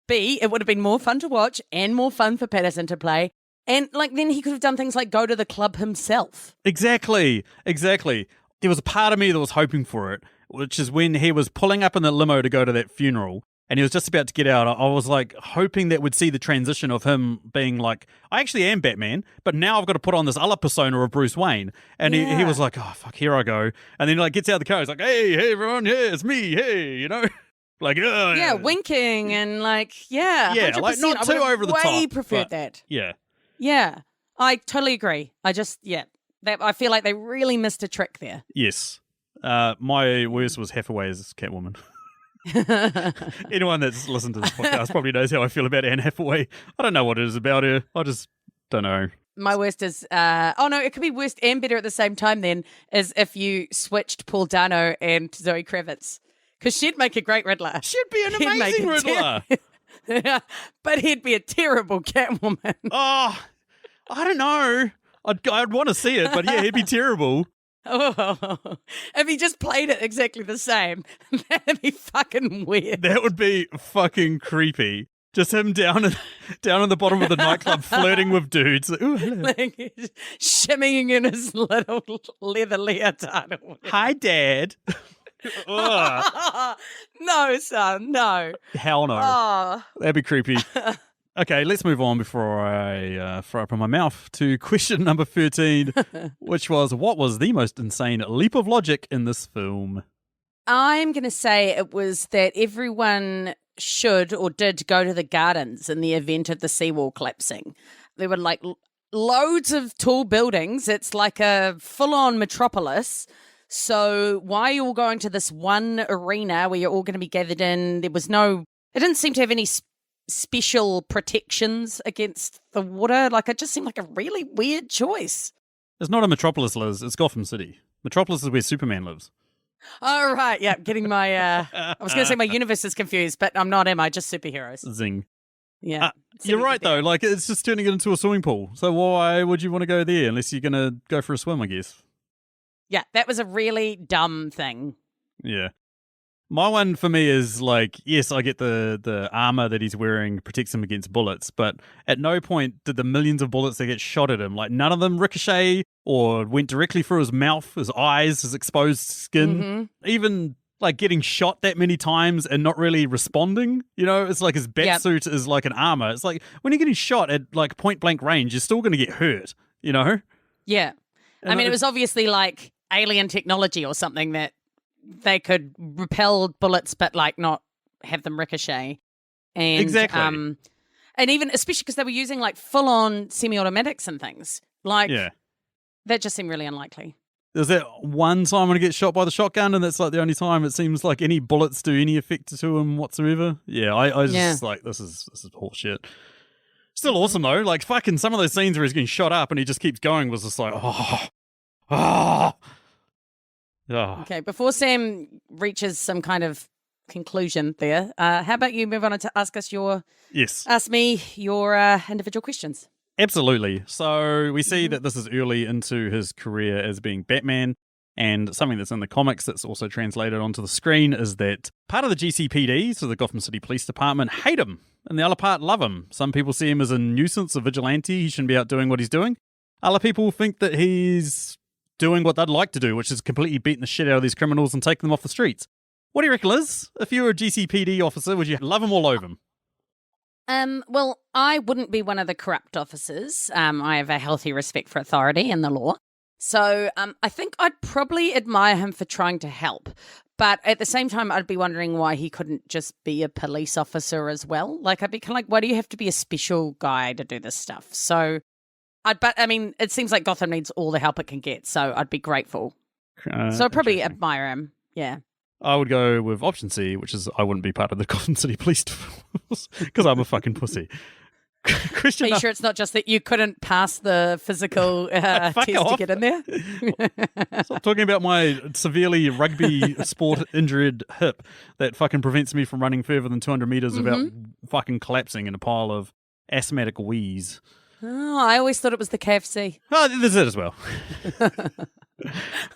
B, it would have been more fun to watch and more fun for Pattinson to play. And like then he could have done things like go to the club himself. Exactly. There was a part of me that was hoping for it, which is when he was pulling up in the limo to go to that funeral and he was just about to get out. I was like hoping that we'd see the transition of him being like, I actually am Batman, but now I've got to put on this other persona of Bruce Wayne. And he was like, oh, fuck, here I go. And then he like gets out of the car. He's like, hey, everyone, yeah, it's me. Hey, you know, like, yeah, winking and like, yeah, 100%. Like not too over the top. Way preferred that. Yeah. Yeah, I totally agree. I feel like they really missed a trick there. Yes. My worst was Hathaway as Catwoman. Anyone that's listened to this podcast probably knows how I feel about Anne Hathaway. I don't know what it is about her. I just don't know. My worst is, it could be worst and better at the same time then, is if you switched Paul Dano and Zoe Kravitz. Because she'd make a great Riddler. She'd be an amazing Riddler. But he'd be a terrible Catwoman. Oh, I don't know. I'd want to see it, but yeah, he'd be terrible. Oh, if he just played it exactly the same, that'd be fucking weird. That would be fucking creepy. Just him down in the bottom of the nightclub flirting with dudes. Ooh, hello. Like, shimmying in his little leather leotard. Hi, Dad. No, son, no. Hell no. Oh. That'd be creepy. Okay, let's move on before I throw up in my mouth to question number 13, which was, what was the most insane leap of logic in this film? I'm going to say it was that everyone should or did go to the gardens in the event of the seawall collapsing. There were like loads of tall buildings. It's like a full-on metropolis. So why are you all going to this one arena where you're all going to be gathered in? It didn't seem to have any special protections against the water. Like, it just seemed like a really weird choice. It's not a metropolis, Liz. It's Gotham City. Metropolis is where Superman lives. Oh, right. Yeah, getting my, I was going to say my universe is confused, but I'm not, am I? Just superheroes. Zing. Yeah. You're right, though. Like, it's just turning it into a swimming pool. So why would you want to go there unless you're going to go for a swim, I guess? Yeah, that was a really dumb thing. Yeah. My one for me is like, yes, I get the armor that he's wearing protects him against bullets, but at no point did the millions of bullets that get shot at him, like none of them ricochet or went directly through his mouth, his eyes, his exposed skin. Mm-hmm. Even like getting shot that many times and not really responding. You know, it's like his bat suit is like an armor. It's like when you're getting shot at like point blank range, you're still going to get hurt, you know? Yeah. And I mean, it was obviously like alien technology or something that they could repel bullets but like not have them ricochet. And, exactly. And even, especially because they were using like full-on semi-automatics and things. Like, that just seemed really unlikely. There's that one time when he gets shot by the shotgun, and that's like the only time it seems like any bullets do any effect to him whatsoever. Yeah, I just like, this is horseshit. Still awesome though. Like fucking some of those scenes where he's getting shot up and he just keeps going was just like, oh. Okay, before Sam reaches some kind of conclusion there, how about you move on to ask me your individual questions? Absolutely. So we see that this is early into his career as being Batman, and something that's in the comics that's also translated onto the screen is that part of the GCPD, so the Gotham City Police Department, hate him, and the other part love him. Some people see him as a nuisance, a vigilante. He shouldn't be out doing what he's doing. Other people think that he's doing what they'd like to do, which is completely beating the shit out of these criminals and taking them off the streets. What do you reckon, Liz? If you were a GCPD officer, would you love him or loathe him? Well, I wouldn't be one of the corrupt officers. I have a healthy respect for authority and the law. So I think I'd probably admire him for trying to help. But at the same time, I'd be wondering why he couldn't just be a police officer as well. Like, I'd be kind of like, why do you have to be a special guy to do this stuff? So, it seems like Gotham needs all the help it can get. So I'd be grateful. So I'd probably admire him. Yeah. I would go with option C, which is I wouldn't be part of the Gotham City Police Force because I'm a fucking pussy. Are you sure it's not just that you couldn't pass the physical test to get in there? Stop talking about my severely rugby sport injured hip that fucking prevents me from running further than 200 meters without fucking collapsing in a pile of asthmatic wheeze. Oh, I always thought it was the KFC. Oh, there's it as well.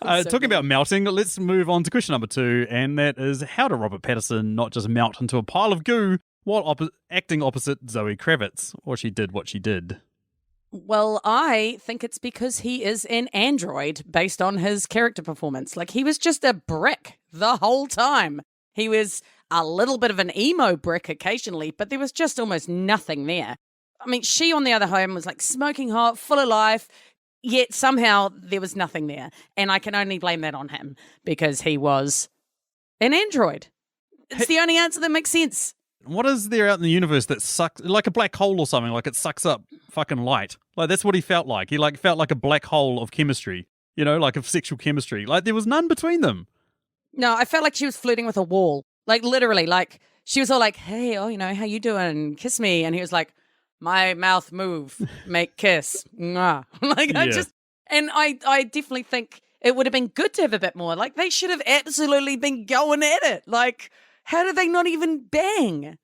Talking about melting, let's move on to question number 2, and that is how did Robert Pattinson not just melt into a pile of goo while acting opposite Zoe Kravitz, or she did what she did? Well, I think it's because he is an android based on his character performance. Like, he was just a brick the whole time. He was a little bit of an emo brick occasionally, but there was just almost nothing there. I mean, she, on the other hand, was like smoking hot, full of life, yet somehow there was nothing there. And I can only blame that on him because he was an android. It's the only answer that makes sense. What is there out in the universe that sucks, like a black hole or something, like it sucks up fucking light? Like, that's what he felt like. He felt like a black hole of chemistry, you know, like of sexual chemistry. Like, there was none between them. No, I felt like she was flirting with a wall. Like, literally, like, she was all like, hey, how you doing? Kiss me. And he was like, my mouth move, make kiss. Mwah. I definitely think it would have been good to have a bit more. Like, they should have absolutely been going at it. Like, how did they not even bang?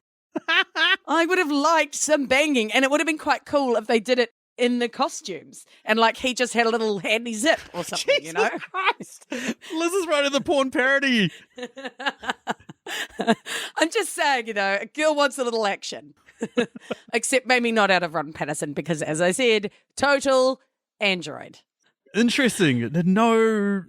I would have liked some banging, and it would have been quite cool if they did it in the costumes. And, like, he just had a little handy zip or something, Jesus Christ. Liz is writing the porn parody. I'm just saying, a girl wants a little action. Except maybe not out of Ron Pattinson because, as I said, total android. Interesting. No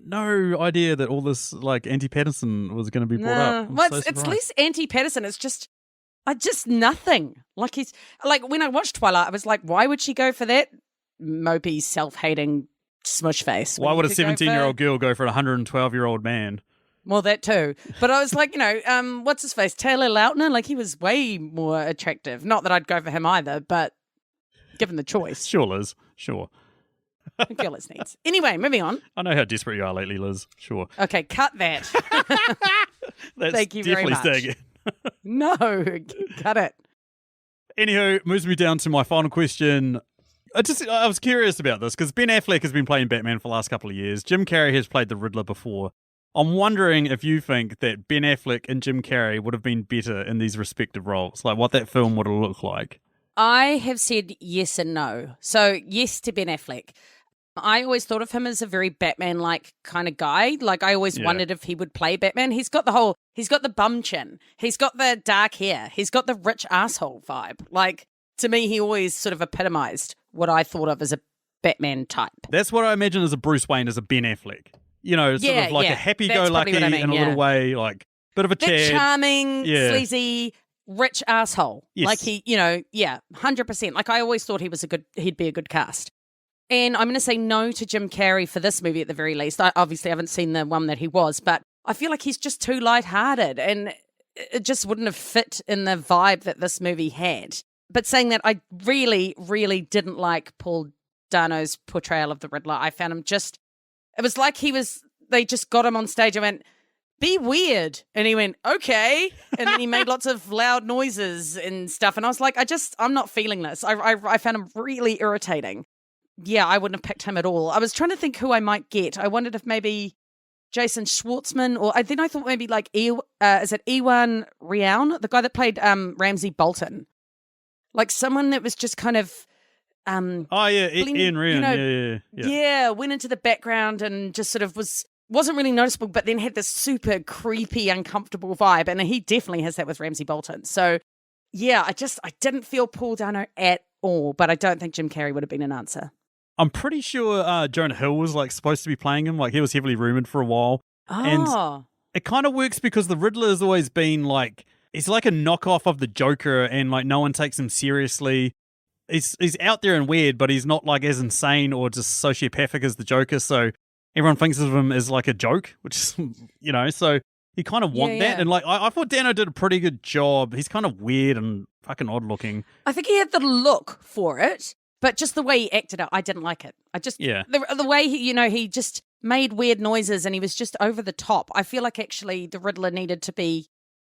idea that all this like anti-Pattinson was going to be brought up. Well, it's less anti-Pattinson. It's just nothing. Like he's like when I watched Twilight, I was like, why would she go for that mopey, self-hating smush face? Why would a 17-year-old girl go for a 112-year-old man? Well, that too. But I was like, what's his face? Taylor Lautner? Like, he was way more attractive. Not that I'd go for him either, but given the choice. Sure, Liz. Sure. A girl has needs. Anyway, moving on. I know how desperate you are lately, Liz. Sure. Okay, cut that. That's Thank you very much. Definitely staying in. No, cut it. Anywho, moves me down to my final question. I was curious about this because Ben Affleck has been playing Batman for the last couple of years. Jim Carrey has played the Riddler before. I'm wondering if you think that Ben Affleck and Jim Carrey would have been better in these respective roles, like what that film would have looked like. I have said yes and no. So yes to Ben Affleck. I always thought of him as a very Batman-like kind of guy. Like, I always wondered if he would play Batman. He's got the bum chin. He's got the dark hair. He's got the rich asshole vibe. Like, to me, he always sort of epitomized what I thought of as a Batman type. That's what I imagine as a Bruce Wayne, as a Ben Affleck. sort of like a That's happy-go-lucky probably what I mean, in a little way, like bit of a That Chad. charming, Yeah. sleazy, rich asshole. Yes. Like 100%. Like I always thought he'd be a good cast. And I'm going to say no to Jim Carrey for this movie at the very least. I obviously haven't seen the one that he was, but I feel like he's just too lighthearted and it just wouldn't have fit in the vibe that this movie had. But saying that, I really, really didn't like Paul Dano's portrayal of the Riddler. I found him it was like they just got him on stage and went, be weird. And he went, okay. And then he made lots of loud noises and stuff. And I was like, I'm not feeling this. I found him really irritating. Yeah, I wouldn't have picked him at all. I was trying to think who I might get. I wondered if maybe Jason Schwartzman then I thought maybe like, is it Ewan Rioun? The guy that played Ramsay Bolton. Like someone that was just kind of... Ian Ryan. Yeah, went into the background and just sort of wasn't really noticeable, but then had this super creepy, uncomfortable vibe. And he definitely has that with Ramsay Bolton. So, yeah, I didn't feel Paul Dano at all, but I don't think Jim Carrey would have been an answer. I'm pretty sure Jonah Hill was like supposed to be playing him. Like he was heavily rumored for a while. Oh. And it kind of works because the Riddler has always been like, he's like a knockoff of the Joker and like no one takes him seriously. He's out there and weird, but he's not like as insane or just sociopathic as the Joker. So everyone thinks of him as like a joke, which is, so you kind of want that. And like, I thought Dano did a pretty good job. He's kind of weird and fucking odd looking. I think he had the look for it, but just the way he acted it, I didn't like it. The way he just made weird noises and he was just over the top. I feel like actually the Riddler needed to be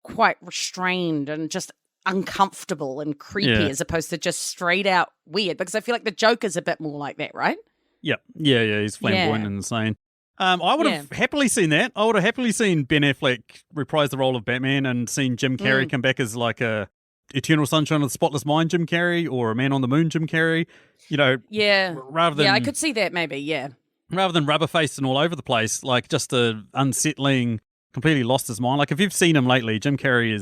quite restrained and just uncomfortable and creepy as opposed to just straight out weird, because I feel like the Joker's a bit more like that, right? Yeah. He's flamboyant and insane. I would have happily seen that. I would have happily seen Ben Affleck reprise the role of Batman and seen Jim Carrey come back as like a Eternal Sunshine of the Spotless Mind Jim Carrey or a Man on the Moon Jim Carrey. Rather than I could see that maybe. Rather than rubber-faced and all over the place, like just a unsettling, completely lost his mind. Like if you've seen him lately, Jim Carrey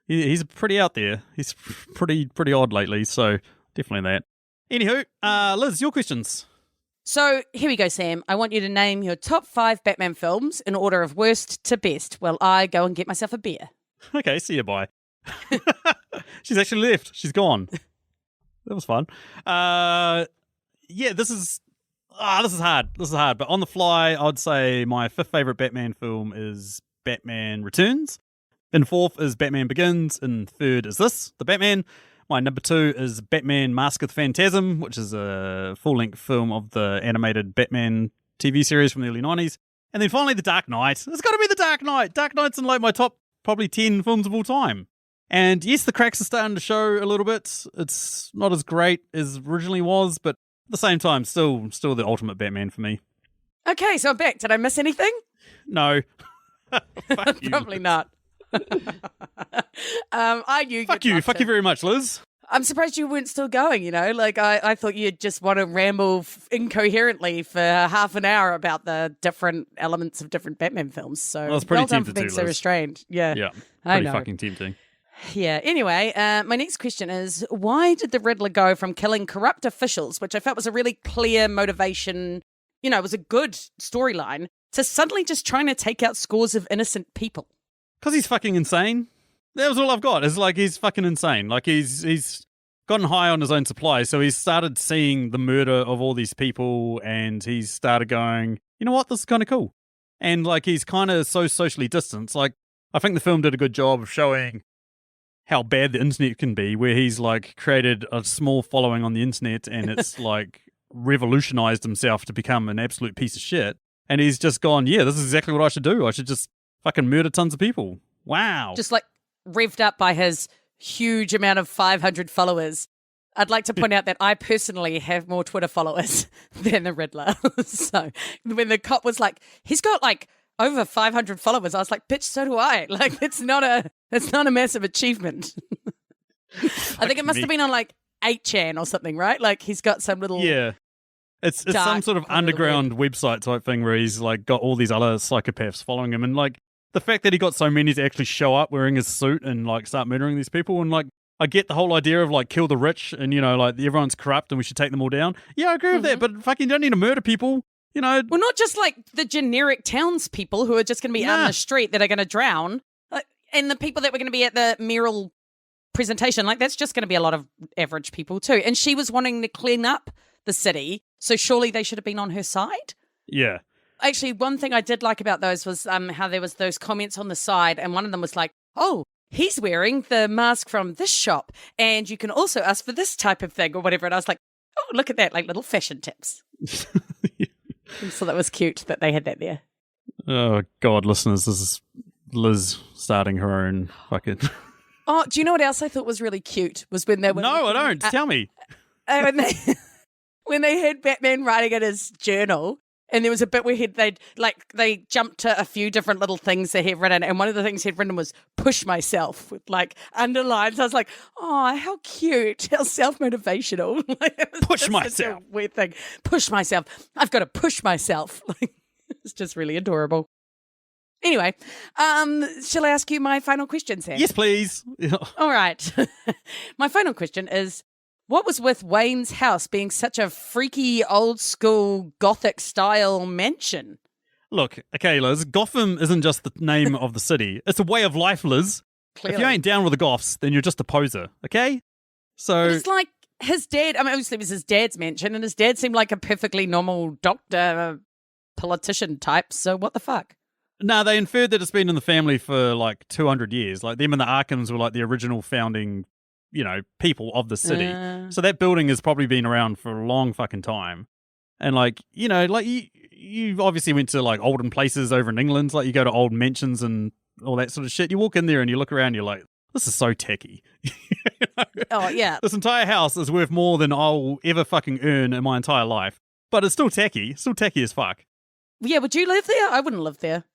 he's pretty out there. He's pretty odd lately, so definitely that. Anywho, Liz, your questions. So here we go, Sam. I want you to name your top 5 Batman films in order of worst to best while I go and get myself a beer. Okay, see you, bye. She's actually left. She's gone. That was fun. This is hard. But on the fly, I'd say my 5th favorite Batman film is Batman Returns. In 4th is Batman Begins. In 3rd is this, The Batman. My number 2 is Batman Mask of the Phantasm, which is a full-length film of the animated Batman TV series from the early 90s. And then finally, The Dark Knight. It's got to be The Dark Knight. Dark Knight's in like my top probably 10 films of all time. And yes, the cracks are starting to show a little bit. It's not as great as originally was, but at the same time, still the ultimate Batman for me. Okay, so I'm back. Did I miss anything? No. Fuck you. Probably not. I knew. Fuck you very much, Liz. I'm surprised you weren't still going, Like, I thought you'd just want to ramble incoherently for half an hour about the different elements of different Batman films. So well, it's pretty well done for tempting being to, so Liz. restrained. Yeah. Yeah. I Pretty know. fucking tempting. Yeah. Anyway, my next question is, why did the Riddler go from killing corrupt officials, which I felt was a really clear motivation, it was a good storyline, to suddenly just trying to take out scores of innocent people? Because he's fucking insane. That was all I've got. It's like he's fucking insane. Like he's gotten high on his own supply, so he's started seeing the murder of all these people, and he's started going, you know what, this is kind of cool. And like he's kind of so socially distanced. Like I think the film did a good job of showing how bad the internet can be, where he's like created a small following on the internet, and it's like revolutionized himself to become an absolute piece of shit. And he's just gone, yeah, this is exactly what I should do. I should just fucking murder tons of people. Wow. Just like revved up by his huge amount of 500 followers. I'd like to point out that I personally have more Twitter followers than the Riddler. So when the cop was like, he's got like over 500 followers, I was like, bitch, so do I. Like, it's not a massive achievement. I think it must have been on like 8chan or something, right? Like he's got some little... Yeah. It's some sort of underground website type thing where he's like got all these other psychopaths following him, and like the fact that he got so many to actually show up wearing his suit and like start murdering these people, and like I get the whole idea of like kill the rich and like everyone's corrupt and we should take them all down. Yeah, I agree with that, but fucking you don't need to murder people. You know, Well, not just like the generic townspeople who are just going to be out in the street that are going to drown, and the people that were going to be at the mural presentation. Like, that's just going to be a lot of average people too. And she was wanting to clean up the city, so surely they should have been on her side. Yeah. Actually, one thing I did like about those was how there was those comments on the side, and one of them was like, oh, he's wearing the mask from this shop, and you can also ask for this type of thing or whatever. And I was like, oh, look at that, like little fashion tips. So that was cute that they had that there. Oh, God, listeners, this is Liz starting her own fucking... Oh, do you know what else I thought was really cute? Was when they were... No, I don't. Tell me. When they had Batman writing in his journal, and there was a bit where they jumped to a few different little things that he'd written, and one of the things he'd written was "push myself" with like underlines. I was like, "Oh, how cute! How self-motivational!" Push myself. Weird thing. Push myself. I've got to push myself. It's just really adorable. Anyway, shall I ask you my final question, Sam? Yes, please. All right. My final question is, what was with Wayne's house being such a freaky, old-school, Gothic-style mansion? Look, okay, Liz, Gotham isn't just the name of the city. It's a way of life, Liz. Clearly. If you ain't down with the Goths, then you're just a poser, okay? So It's like his dad, I mean, obviously it was his dad's mansion, and his dad seemed like a perfectly normal doctor, politician type, so what the fuck? No, they inferred that it's been in the family for like 200 years. Like them and the Arkhams were like the original founding, people of the city. So that building has probably been around for a long fucking time. And like, like you obviously went to like olden places over in England. Like you go to old mansions and all that sort of shit. You walk in there and you look around, you're like, this is so tacky. Oh, yeah. This entire house is worth more than I'll ever fucking earn in my entire life. But it's still tacky. Still tacky as fuck. Yeah, would you live there? I wouldn't live there.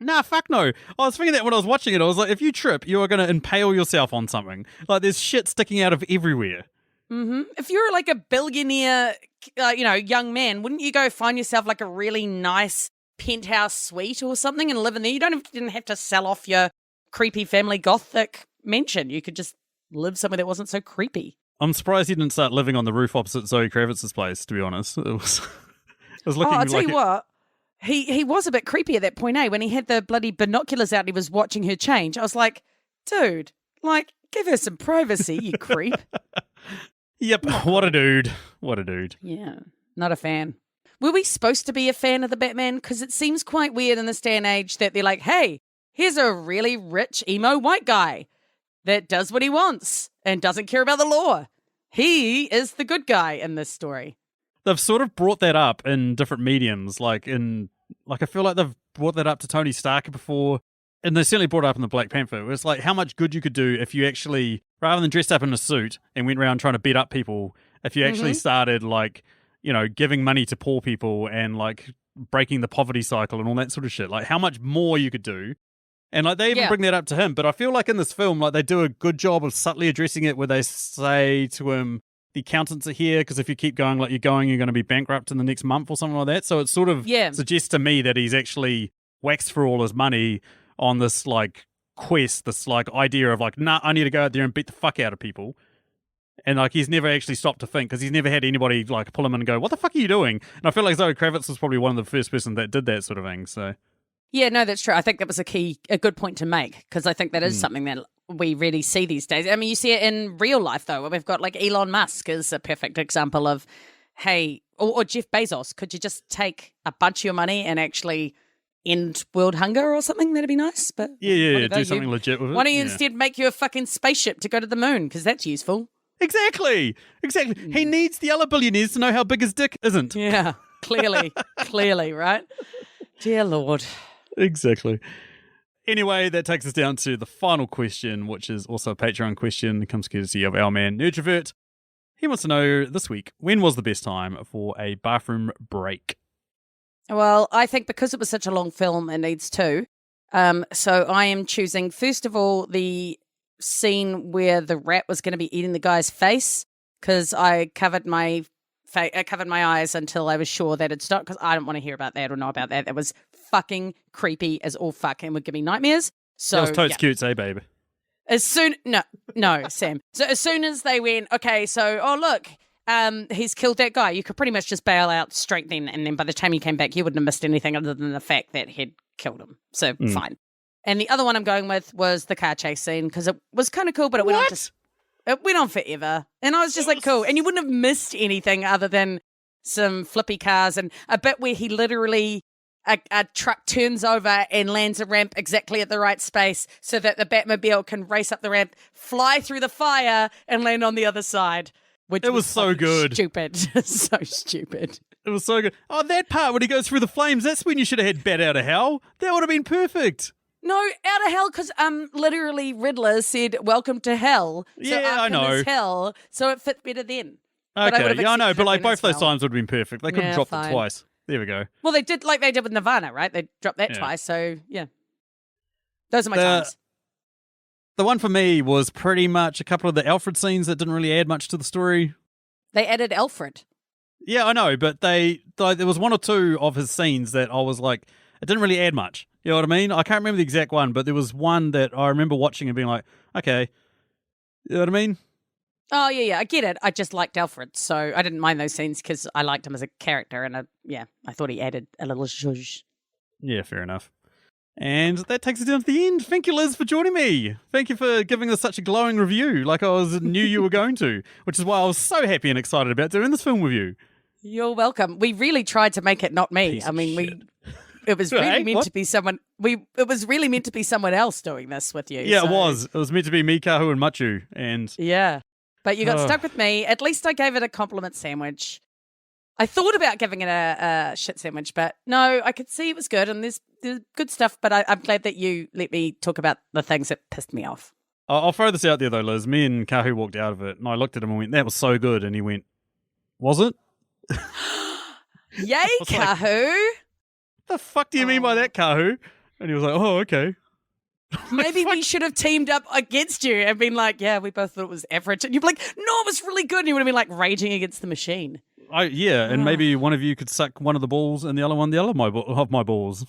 Nah, fuck no. I was thinking that when I was watching it, I was like, if you trip, you are going to impale yourself on something. Like, there's shit sticking out of everywhere. Mm-hmm. If you're like a billionaire, young man, wouldn't you go find yourself like a really nice penthouse suite or something and live in there? You didn't have to sell off your creepy family Gothic mansion. You could just live somewhere that wasn't so creepy. I'm surprised he didn't start living on the roof opposite Zoe Kravitz's place, to be honest. It was looking I'll tell you what. He was a bit creepy at that point, when he had the bloody binoculars out and he was watching her change. I was like, dude, give her some privacy, you creep. Yep, what a dude. What a dude. Yeah, not a fan. Were we supposed to be a fan of the Batman? Because it seems quite weird in this day and age that they're like, hey, here's a really rich emo white guy that does what he wants and doesn't care about the law. He is the good guy in this story. They've sort of brought that up in different mediums, I feel like they've brought that up to Tony Stark before, and they certainly brought it up in the Black Panther. It's like how much good you could do if you actually, rather than dressed up in a suit and went around trying to beat up people, if you actually started giving money to poor people and breaking the poverty cycle and all that sort of shit. Like how much more you could do. And they even bring that up to him. But I feel like in this film, they do a good job of subtly addressing it where they say to him, the accountants are here because if you keep going like you're going to be bankrupt in the next month or something like that. So it sort of suggests to me that he's actually waxed through all his money on this quest, this idea of nah, I need to go out there and beat the fuck out of people. And he's never actually stopped to think because he's never had anybody pull him in and go, what the fuck are you doing? And I feel like Zoe Kravitz was probably one of the first person that did that sort of thing. So yeah, no, that's true. I think that was a good point to make because I think that is something that we really see these days. I mean, you see it in real life, though. We've got Elon Musk is a perfect example of, hey, or Jeff Bezos, could you just take a bunch of your money and actually end world hunger or something? That'd be nice. But yeah, do something legit with it. Why don't you instead make you a fucking spaceship to go to the moon? Because that's useful. Exactly. He needs the other billionaires to know how big his dick isn't. Yeah, clearly, right? Dear Lord. Exactly. Anyway, that takes us down to the final question, which is also a Patreon question. It comes courtesy of our man, Nerdrovert. He wants to know this week, when was the best time for a bathroom break? Well, I think because it was such a long film, it needs two. So I am choosing, first of all, the scene where the rat was going to be eating the guy's face, because I covered my eyes until I was sure that it'd stop, because I don't want to hear about that or know about that. That was fucking creepy as all fuck and would give me nightmares. So that was totes cute, eh, babe? No, Sam. So as soon as they went, okay, so, oh, look, he's killed that guy. You could pretty much just bail out straight then, and then by the time you came back, you wouldn't have missed anything other than the fact that he'd killed him. So fine. And the other one I'm going with was the car chase scene because it was kind of cool, but it went on forever. And I was just like, cool. And you wouldn't have missed anything other than some flippy cars and a bit where he literally, a truck turns over and lands a ramp exactly at the right space so that the Batmobile can race up the ramp, fly through the fire, and land on the other side. Which was so good. Stupid. So stupid. It was so good. Oh, that part when he goes through the flames, that's when you should have had Bat out of hell. That would have been perfect. No, out of hell, because literally Riddler said, welcome to hell. So Yeah, I know. Is hell, so it fit better then. Okay, yeah, I know, but like both those times would have been perfect. They could have dropped fine. it twice. There we go. Well, they did like they did with Nirvana, right? They dropped that twice, so yeah. Those are my times. The one for me was pretty much a couple of the Alfred scenes that didn't really add much to the story. They added Alfred. Yeah, I know, but there was one or two of his scenes that I was like, it didn't really add much. You know what I mean? I can't remember the exact one, but there was one that I remember watching and being like, okay. You know what I mean? Oh, yeah, I get it. I just liked Alfred, so I didn't mind those scenes because I liked him as a character, and I thought he added a little zhuzh. Yeah, fair enough. And that takes us down to the end. Thank you, Liz, for joining me. Thank you for giving us such a glowing review like I knew you were going to, which is why I was so happy and excited about doing this film with you. You're welcome. We really tried to make it not me. It was really meant to be someone. It was really meant to be someone else doing this with you. Yeah, so. It was. It was meant to be me, Kahu, and Machu. And yeah, but you got stuck with me. At least I gave it a compliment sandwich. I thought about giving it a shit sandwich, but no, I could see it was good, and there's good stuff. But I'm glad that you let me talk about the things that pissed me off. I'll throw this out there though, Liz. Me and Kahu walked out of it, and I looked at him and went, "That was so good," and he went, "Was it?" Yay, Kahu! Like, the fuck do you mean by that, Kahu? And he was like, "Oh, okay." Maybe we should have teamed up against you and been like, "Yeah, we both thought it was average," and you'd be like, "No, it was really good," and you would have been like raging against the machine. And maybe one of you could suck one of the balls and the other one the other of my balls.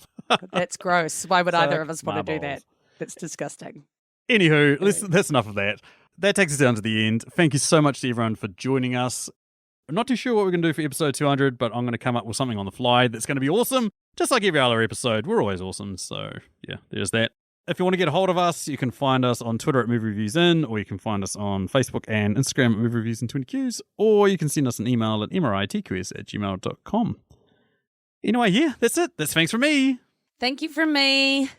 That's gross. Why would either of us want to do that? That's disgusting. Anywho, that's enough of that. That takes us down to the end. Thank you so much to everyone for joining us. I'm not too sure what we're going to do for episode 200, but I'm going to come up with something on the fly that's going to be awesome. Just like every other episode, we're always awesome. So yeah, there's that. If you want to get a hold of us, you can find us on Twitter at Movie Reviews In, or you can find us on Facebook and Instagram at Movie Reviews in 20Qs, or you can send us an email at mritqs@gmail.com. Anyway, yeah, that's it. That's thanks from me. Thank you from me.